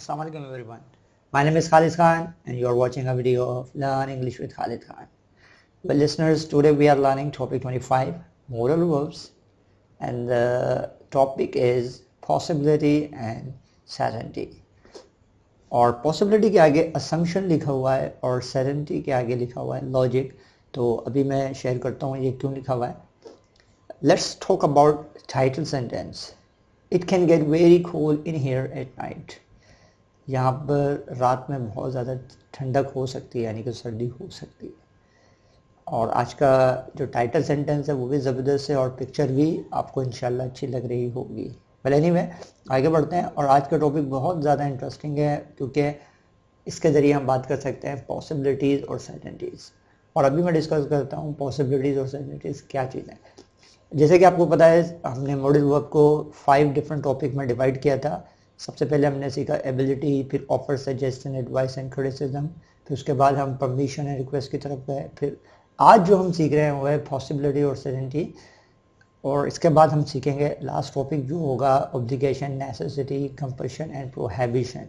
Assalamu alaikum everyone. My name is Khalid Khan and you are watching a video of Learn English with Khalid Khan. Well listeners, today we are learning topic 25, modal verbs, and the topic is possibility and certainty. और possibility के आगे assumption लिखा हुआ है और certainty के आगे लिखा हुआ है logic. तो अभी मैं शेयर करता हूँ ये क्यों लिखा हुआ है. Let's talk about title sentence. It can get very cold in here at night. यहाँ पर रात में बहुत ज़्यादा ठंडक हो सकती है, यानी कि सर्दी हो सकती है. और आज का जो टाइटल सेंटेंस है वो भी ज़बरदस्त है और पिक्चर भी आपको इंशाल्लाह अच्छी लग रही होगी. वेल एनीवे, आगे बढ़ते हैं. और आज का टॉपिक बहुत ज़्यादा इंटरेस्टिंग है क्योंकि इसके ज़रिए हम बात कर सकते हैं पॉसिबिलिटीज़ और सर्टेनिटीज़. और अभी मैं डिस्कस करता हूँ पॉसिबिलिटीज़ और सर्टेनिटीज़ क्या चीज़ है. जैसे कि आपको पता है हमने मॉडल वर्ब को 5 डिफरेंट टॉपिक में डिवाइड किया था. सबसे पहले हमने सीखा एबिलिटी, फिर offer, suggestion, advice and criticism, फिर उसके बाद हम परमिशन एंड रिक्वेस्ट की तरफ गए. फिर आज जो हम सीख रहे हैं वो है पॉसिबिलिटी और सर्टेनिटी. और इसके बाद हम सीखेंगे लास्ट टॉपिक जो होगा obligation, necessity, compulsion and prohibition.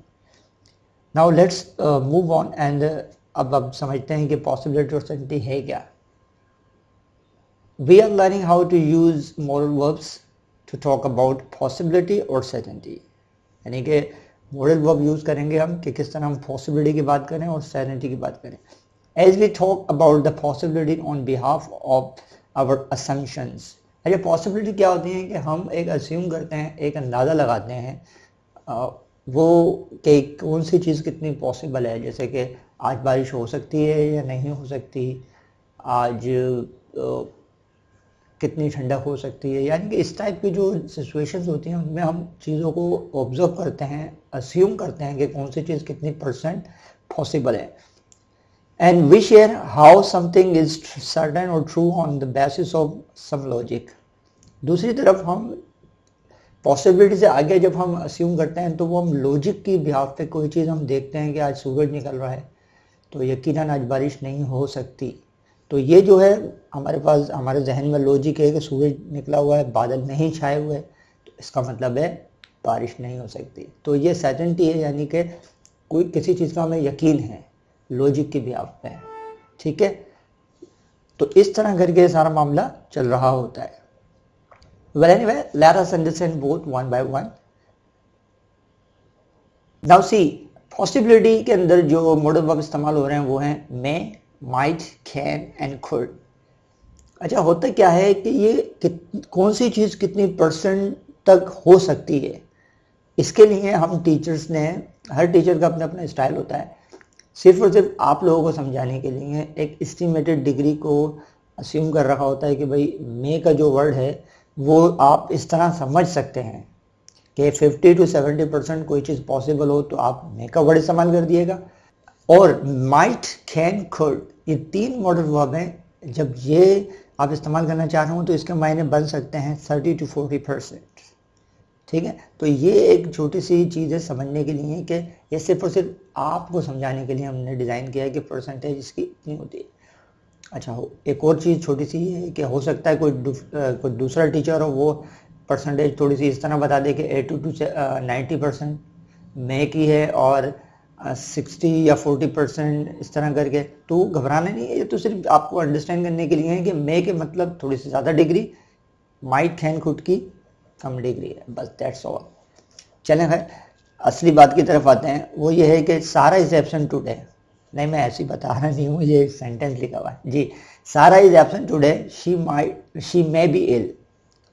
Now let's move on and अब समझते हैं कि पॉसिबिलिटी और सर्टेनिटी है क्या. We are learning how to use modal verbs to talk about possibility or certainty. यानी कि modal verb यूज करेंगे हम कि किस तरह हम possibility की बात करें और certainty की बात करें. As we talk about the possibility on behalf of our assumptions. अच्छा, possibility क्या होती है कि हम एक assume करते हैं, एक अंदाज़ा लगाते हैं वो कि कौन सी चीज़ कितनी पॉसिबल है. जैसे कि आज बारिश हो सकती है या नहीं हो सकती, आज कितनी ठंडक हो सकती है. यानी कि इस टाइप की जो सिचुएशंस होती हैं उनमें हम चीज़ों को ऑब्जर्व करते हैं, अस्यूम करते हैं कि कौन सी चीज़ कितनी % पॉसिबल है. And we share how something is certain और true on the basis of some logic. दूसरी तरफ हम पॉसिबिलिटी से आगे जब हम अस्यूम करते हैं तो वो हम लॉजिक की बिहाफ पे कोई चीज़ हम देखते हैं कि आज सूरज निकल रहा है तो यकीनन आज बारिश नहीं हो सकती. तो ये जो है हमारे पास हमारे जहन में लॉजिक है कि सूरज निकला हुआ है, बादल नहीं छाए हुए, तो इसका मतलब है बारिश नहीं हो सकती. तो ये सर्टेनिटी है, यानी कि कोई किसी चीज़ का हमें यकीन है लॉजिक की बिहाफ पे. ठीक है, तो इस तरह करके सारा मामला चल रहा होता है. Well anyway, let us understand both one by one. Now see, possibility के अंदर जो मॉडल वर्ब इस्तेमाल हो रहे हैं वो हैं मे, माइट, कैन एंड कुड. अच्छा, होता क्या है कि ये कौन सी चीज़ कितनी % तक हो सकती है, इसके लिए हम टीचर्स ने, हर टीचर का अपना अपना स्टाइल होता है, सिर्फ और सिर्फ आप लोगों को समझाने के लिए एक एस्टिमेटेड डिग्री को अस्यूम कर रखा होता है कि भाई मे का जो वर्ड है वो आप इस तरह समझ सकते हैं कि 50 to 70% कोई चीज़ पॉसिबल हो तो आप मे का वर्ड इस्तेमाल कर दिएगा. और माइट, कैन, कुड, ये 3 मॉडल वर्ब हैं. जब ये आप इस्तेमाल करना चाह रहे हो तो इसके मायने बन सकते हैं 30 to 40%. ठीक है, तो ये एक छोटी सी चीज़ है समझने के लिए कि ये सिर्फ और सिर्फ आपको समझाने के लिए हमने डिज़ाइन किया है कि % इसकी इतनी होती है. अच्छा, एक और चीज़ छोटी सी है कि हो सकता है कोई दूसरा टीचर हो वो % थोड़ी सी इस तरह बता दे कि 80 to 90% मे की है और 60 या 40% इस तरह करके. तो घबराना नहीं है, ये तो सिर्फ आपको अंडरस्टैंड करने के लिए है कि मे के मतलब थोड़ी सी ज़्यादा डिग्री, माइट, कैन, कुड की कम डिग्री है, बस दैट्स ऑल. चलें फिर असली बात की तरफ आते हैं. वो ये है कि सारा इज एब्सेंट टुडे. नहीं, मैं ऐसे ही बता रहा नहीं हूँ, ये एक सेंटेंस लिखा हुआ है जी. Sara is absent today, she may be ill.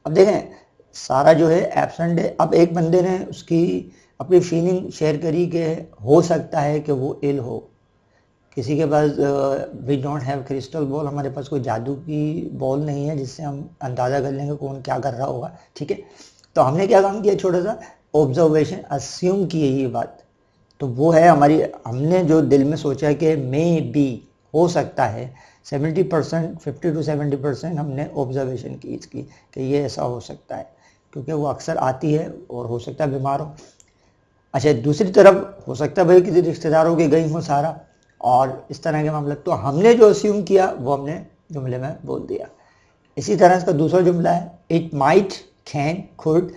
अब देखें, सारा जो है एब्सेंट है. अब एक बंदे ने उसकी अपनी फीलिंग शेयर करी कि हो सकता है कि वो इल हो. किसी के पास we don't have crystal ball, हमारे पास कोई जादू की बॉल नहीं है जिससे हम अंदाज़ा कर लेंगे कौन क्या कर रहा होगा. ठीक है, तो हमने क्या काम किया, छोटा सा ऑब्जर्वेशन, अस्यूम किए ये बात. तो वो है हमारी, हमने जो दिल में सोचा कि मे बी, हो सकता है, 70%, 50 to 70% हमने ऑब्जर्वेशन की इसकी कि ये ऐसा हो सकता है, क्योंकि वो अक्सर आती है और हो सकता है बीमार हो. अच्छा, दूसरी तरफ हो सकता है भाई किसी रिश्तेदारों के गई हो सारा और इस तरह के मामले. तो हमने जो अस्यूम किया वो हमने जुमले में बोल दिया. इसी तरह इसका दूसरा जुमला है इट माइट, कैन, कुड.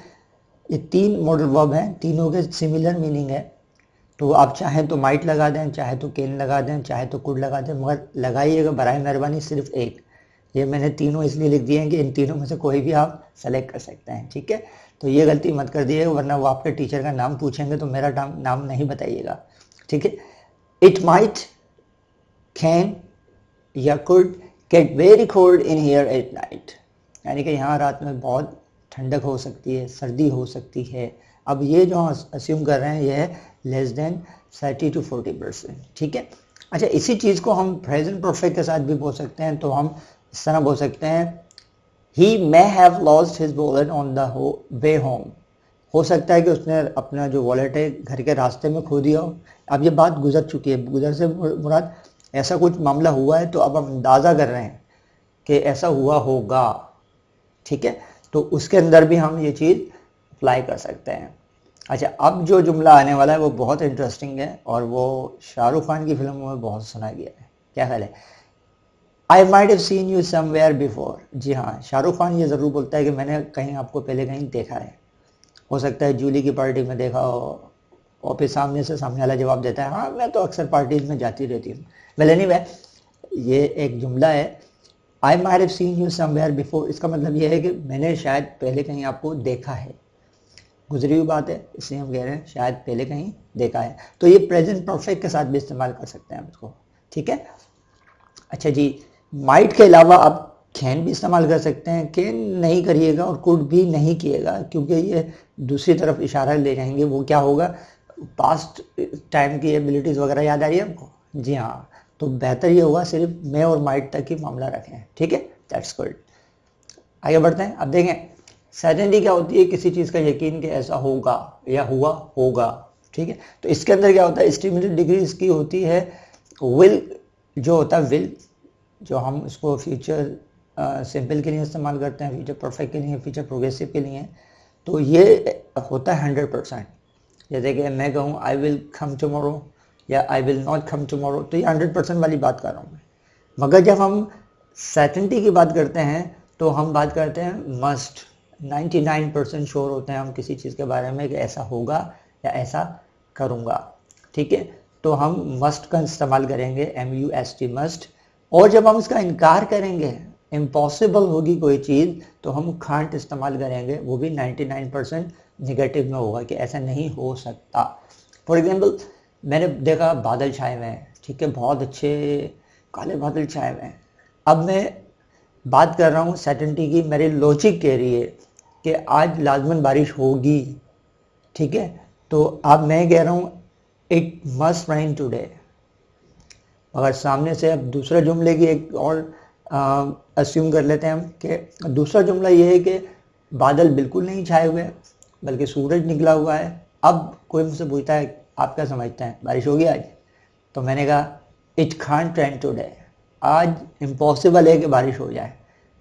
ये 3 मॉडल वर्ब हैं, तीनों के सिमिलर मीनिंग है. तो आप चाहें तो माइट लगा दें, चाहे तो कैन लगा दें, चाहे तो कुड लगा दें, मगर लगाइएगा बराए मेहरबानी सिर्फ एक। ये मैंने तीनों इसलिए लिख दिए हैं कि इन तीनों में से कोई भी आप सेलेक्ट कर सकते हैं, ठीक है। तो ये गलती मत कर दिए, वरना वो आपके टीचर का नाम पूछेंगे तो मेरा नाम नहीं बताइएगा, ठीक है। इट माइट, कैन या could get very cold in here at night, यानी कि यहाँ रात में बहुत ठंडक हो सकती है, सर्दी हो सकती है। अब ये जो अस्यूम कर रहे हैं ये है लेस देन 30 to 40%, ठीक है। अच्छा, इसी चीज़ को हम प्रेजेंट परफेक्ट के साथ भी बोल सकते हैं। तो हम इस तरह बोल सकते हैं he may have lost his wallet on the way home. हो सकता है कि उसने अपना जो वॉलेट है घर के रास्ते में खो दिया हो। अब ये बात गुजर चुकी है, गुजर से मुराद ऐसा कुछ मामला हुआ है, तो अब हम अंदाज़ा कर रहे हैं कि ऐसा हुआ होगा, ठीक है। तो उसके अंदर भी हम ये चीज़ अप्लाई कर सकते हैं। अच्छा, अब जो जुमला आने वाला है वो बहुत इंटरेस्टिंग है और वो शाहरुख खान की फिल्मों में बहुत सुना गया है। क्या ख्याल है? I might have seen you somewhere before. जी हाँ, शाहरुख खान ये ज़रूर बोलता है कि मैंने कहीं आपको पहले कहीं देखा है। हो सकता है जूली की पार्टी में देखा हो, और फिर सामने से सामने वाला जवाब देता है हाँ मैं तो अक्सर पार्टीज में जाती रहती हूँ। वेल एनीवे, ये एक जुमला है, I might have seen you somewhere before. इसका मतलब ये है कि मैंने शायद पहले कहीं आपको देखा है, गुजरी हुई बात है, इसलिए हम कह रहे हैं शायद पहले कहीं देखा है। तो ये प्रेजेंट परफेक्ट के साथ भी इस्तेमाल कर सकते हैं हम इसको, ठीक है। अच्छा जी, माइट के अलावा आप कैन भी इस्तेमाल कर सकते हैं। कैन नहीं करिएगा और कुड भी नहीं किएगा, क्योंकि ये दूसरी तरफ इशारा ले जाएंगे। वो क्या होगा, पास्ट टाइम की एबिलिटीज़ वगैरह याद आ रही है हमको? जी हाँ, तो बेहतर ये होगा सिर्फ मे और माइट तक ही मामला रखें, ठीक है। That's good. आगे बढ़ते हैं। अब देखें सर्टेनिटी क्या होती है, किसी चीज़ का यकीन कि ऐसा होगा या हुआ होगा, ठीक है। तो इसके अंदर क्या होता है, एस्टिमेटेड डिग्री इसकी होती है विल, जो होता है विल, जो हम इसको फ्यूचर सिंपल के लिए इस्तेमाल करते हैं, फ्यूचर परफेक्ट के लिए, फ्यूचर प्रोग्रेसिव के लिए। तो ये होता है 100%। जैसे कि मैं कहूँ आई विल कम टुमारो या I will not come tomorrow, तो ये 100% वाली बात कर रहा हूँ मैं। मगर जब हम सर्टेनिटी की बात करते हैं तो हम बात करते हैं मस्ट। 99% श्योर होते हैं हम किसी चीज़ के बारे में कि ऐसा होगा या ऐसा करूँगा, ठीक है। तो हम मस्ट का इस्तेमाल करेंगे, MUST मस्ट। और जब हम इसका इनकार करेंगे, इम्पॉसिबल होगी कोई चीज़, तो हम कांट इस्तेमाल करेंगे, वो भी 99% निगेटिव में होगा कि ऐसा नहीं हो सकता। फॉर एग्जांपल, मैंने देखा बादल छाए हुए हैं, ठीक है, बहुत अच्छे काले बादल छाए हुए हैं। अब मैं बात कर रहा हूँ सर्टेनिटी की, मेरी लॉजिक कह रही है कि आज लाजमन बारिश होगी, ठीक है। तो अब मैं कह रहा हूँ इट मस्ट रेन टुडे। अगर सामने से अब दूसरा जुमले की एक और अस्यूम कर लेते हैं हम कि दूसरा जुमला ये है कि बादल बिल्कुल नहीं छाए हुए बल्कि सूरज निकला हुआ है। अब कोई मुझसे पूछता है आप क्या समझते हैं बारिश होगी आज, तो मैंने कहा इट कांट रेन टुडे, आज इम्पॉसिबल है कि बारिश हो जाए,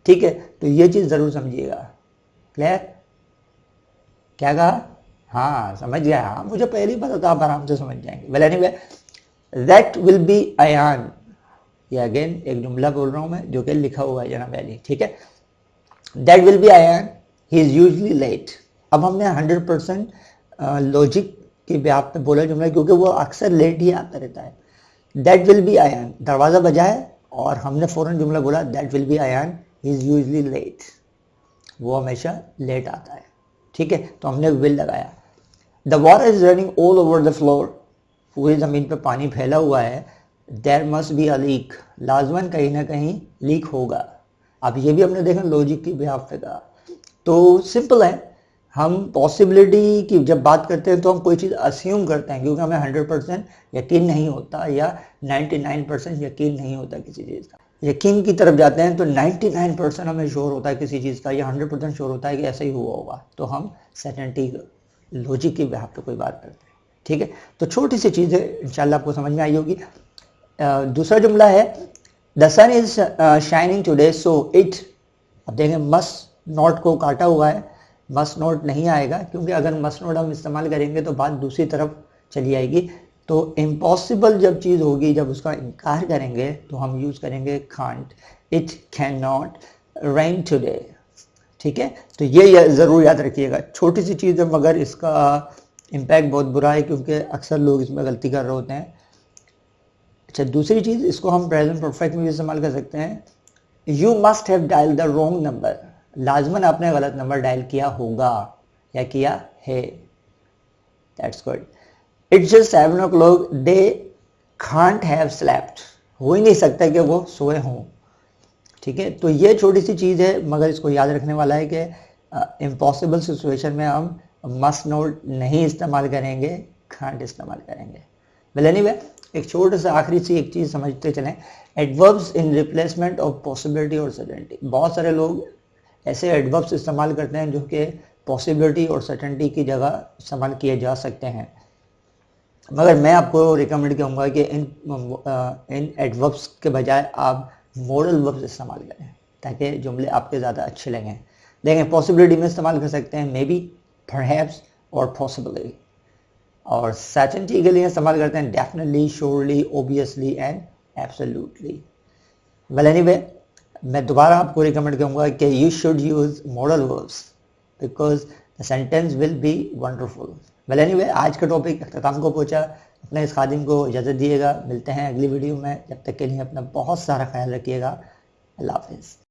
ठीक है। तो ये चीज़ ज़रूर समझिएगा। क्लियर? क्या कहा? हाँ समझ गया, हाँ मुझे पहले ही पता था आप आराम से समझ जाएंगे। Well anyway, that will be Ayaan. ये अगेन एक जुमला बोल रहा हूँ मैं जो कि लिखा हुआ है जनाब अली, ठीक है। That will be Ayaan, he is usually late. अब हमने 100% लॉजिक के ब्याह पे बोला जुमला, क्योंकि वो अक्सर लेट ही आता रहता है। दैट विल बी अयान, दरवाज़ा बजा है और हमने फ़ौरन जुमला बोला that will be Ayaan, he is usually late, वो हमेशा लेट आता है, ठीक है। तो हमने विल लगाया। The water is running all over the floor, पूरी ज़मीन पे पानी फैला हुआ है। There must be a leak, लाजमन कहीं ना कहीं लीक होगा। अब ये भी हमने देखा लॉजिक की बिहाफ पे कहा। तो सिंपल है, हम पॉसिबिलिटी की जब बात करते हैं तो हम कोई चीज़ अस्यूम करते हैं, क्योंकि हमें 100% यकीन नहीं होता या 99% यकीन नहीं होता किसी चीज़ का। यकीन की तरफ जाते हैं तो 99% हमें श्योर होता है किसी चीज़ का, या 100% श्योर होता है कि ऐसा ही हुआ होगा। तो हम सर्टेनिटी लॉजिक की बिहाफ पे कोई बात करते हैं, ठीक है। तो छोटी सी चीज़ है, इंशाल्लाह आपको समझ में आई होगी। दूसरा जुमला है the sun is shining today so it. अब देखें मस्ट नॉट को काटा हुआ है, मस्ट नॉट नहीं आएगा, क्योंकि अगर मस्ट नॉट हम इस्तेमाल करेंगे तो बात दूसरी तरफ चली आएगी। तो इम्पॉसिबल जब चीज़ होगी, जब उसका इनकार करेंगे तो हम यूज़ करेंगे can't, it can not rain today, ठीक है। तो ये ज़रूर याद रखिएगा, छोटी सी चीज़ है मगर इसका इम्पैक्ट बहुत बुरा है क्योंकि अक्सर लोग इसमें गलती कर रहे होते हैं। अच्छा, दूसरी चीज़, इसको हम प्रेजेंट परफेक्ट में भी इस्तेमाल कर सकते हैं। You must have dialled the wrong number, लाजमन आपने गलत नंबर डायल किया होगा या किया है। That's good. It's just 7 o'clock, they can't have slept, हो ही नहीं सकता कि वो सोए हों। ठीक है, तो ये छोटी सी चीज़ है, मगर इसको याद रखने वाला है कि इम्पॉसिबल सिचुएशन में हम मस्ट नोट नहीं इस्तेमाल करेंगे, कांट इस्तेमाल करेंगे। वेल एनीवे, एक छोटा सा आखिरी सी एक चीज़ समझते चलें, adverbs in replacement of possibility और सर्टेनिटी। बहुत सारे लोग ऐसे एडवर्ब्स इस्तेमाल करते हैं जो कि पॉसिबिलिटी और सर्टेनिटी की जगह इस्तेमाल किए जा सकते हैं, मगर मैं आपको रिकमेंड करूँगा कि इन एडवर्ब्स के बजाय आप मॉडल वर्ब्स इस्तेमाल करें ताकि जुमले आपके ज़्यादा अच्छे लगें। देखें, पॉसिबिलिटी में इस्तेमाल कर सकते हैं मे बी, परहैप्स और पॉसिबली, और सर्टेनिटी के लिए इस्तेमाल करते हैं definitely, surely, obviously and absolutely. Well anyway, मैं दोबारा आपको रिकमेंड करूँगा कि you should use modal verbs because the sentence will be wonderful. Well anyway, आज का टॉपिक अख्ताम को पहुँचा। अपने इस खादिम को इजाज़त दिएगा, मिलते हैं अगली वीडियो में। जब तक के लिए अपना बहुत सारा ख्याल रखिएगा। अल्लाह हाफिज़।